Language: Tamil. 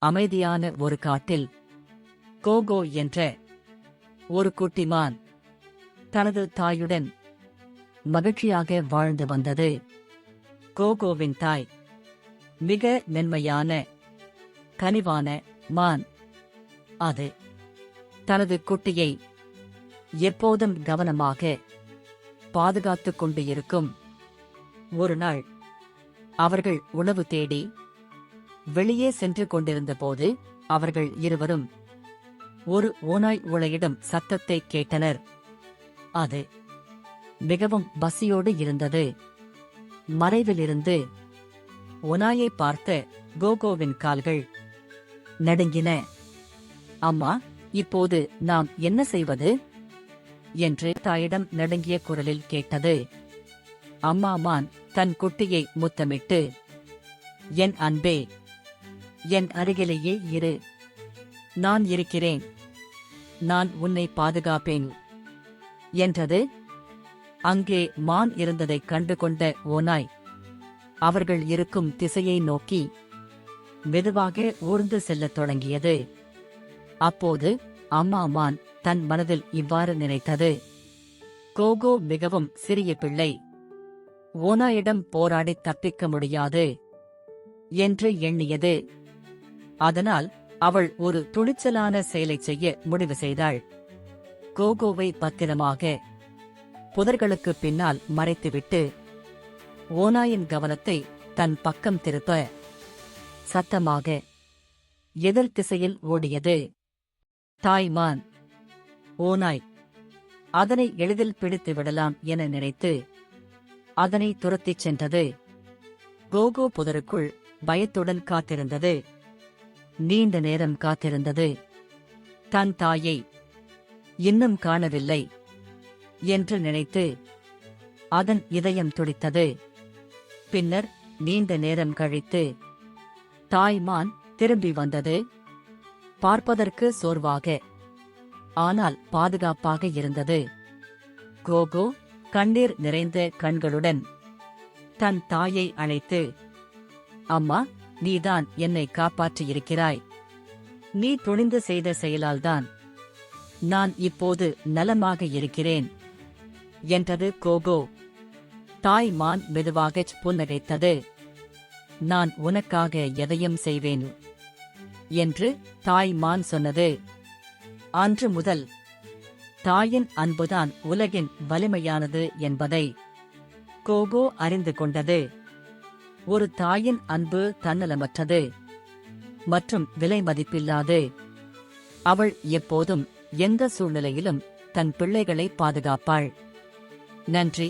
அமைதியான ஒரு காட்டில் கோகோ என்ற ஒரு குட்டி மான் தனது தாயுடன் மகிழ்ச்சியாக வாழ்ந்து வந்தது. கோகோவின் தாய் மிக மென்மையான கனிவான மான். அது தனது குட்டியை எப்போதும் கவனமாக பாதுகாத்துக் கொண்டு இருக்கும். ஒரு நாள் அவர்கள் உணவு தேடி வெளியே சென்று கொண்டிருந்தபோது அவர்கள் இருவரும் ஒரு ஓநாய் உளையிடும் சத்தத்தை கேட்டனர். அது மிகவும் பசியோடு இருந்தது. மறைவிலிருந்து ஓநாயை பார்த்த கோகோவின் கால்கள் நடுங்கின. அம்மா, இப்போது நாம் என்ன செய்வது என்று தாயிடம் நடுங்கிய குரலில் கேட்டது. அம்மா மான் தன் குட்டியை முத்தமிட்டு, என் அன்பே, என் அருகிலேயே இரு, நான் இருக்கிறேன், நான் உன்னை பாதுகாப்பேன் என்றது. அங்கே மான் இருந்ததைக் கண்டு கொண்ட ஓநாய் அவர்கள் இருக்கும் திசையை நோக்கி மெதுவாக ஊர்ந்து செல்லத் தொடங்கியது. அப்போது அம்மா மான் தன் மனதில் இவ்வாறு நினைத்தது: கோகோ மிகவும் சிறிய பிள்ளை, ஓநாயிடம் போராடி தப்பிக்க முடியாது என்று எண்ணியது. அதனால் அவள் ஒரு துணிச்சலான செயலைச் செய்ய முடிவு செய்தாள். கோகோவை பத்திரமாக புதர்களுக்கு பின்னால் மறைத்துவிட்டு ஓநாயின் கவனத்தை தன் பக்கம் திருப்ப சத்தமாக எதிர் திசையில் ஓடியது. தாய்மான் ஓநாய் அதனை எளிதில் பிடித்து விடலாம் என நினைத்து அதனை துரத்திச் சென்றது. கோகோ புதருக்குள் பயத்துடன் காத்திருந்தது. நீண்ட நேரம் காத்திருந்தது. தன் தாயை இன்னும் காணவில்லை என்று நினைத்து அதன் இதயம் துடித்தது. பின்னர் நீண்ட நேரம் கழித்து தாய்மான் திரும்பி வந்தது. பார்ப்பதற்கு சோர்வாக, ஆனால் பாதுகாப்பாக இருந்தது. கோகோ கண்ணீர் நிறைந்த கண்களுடன் தன் தாயை அழைத்து, அம்மா, நீதான் என்னை காப்பாற்றியிருக்கிறாய். நீ துணிந்து செய்த செயலால்தான் நான் இப்போது நலமாக இருக்கிறேன் என்றது கோகோ. தாய் மான் மெதுவாகச் புன்னகைத்தது. நான் உனக்காக எதையும் செய்வேன் என்று தாய் மான் சொன்னது. அன்று முதல் தாயின் அன்புதான் உலகின் வலிமையானது என்பதை கோகோ அறிந்து கொண்டது. ஒரு தாயின் அன்பு தன்னலமற்றது மற்றும் விலை மதிப்பில்லாது. அவள் எப்போதும் எந்த சூழ்நிலையிலும் தன் பிள்ளைகளை பாதுகாப்பாள். நன்றி.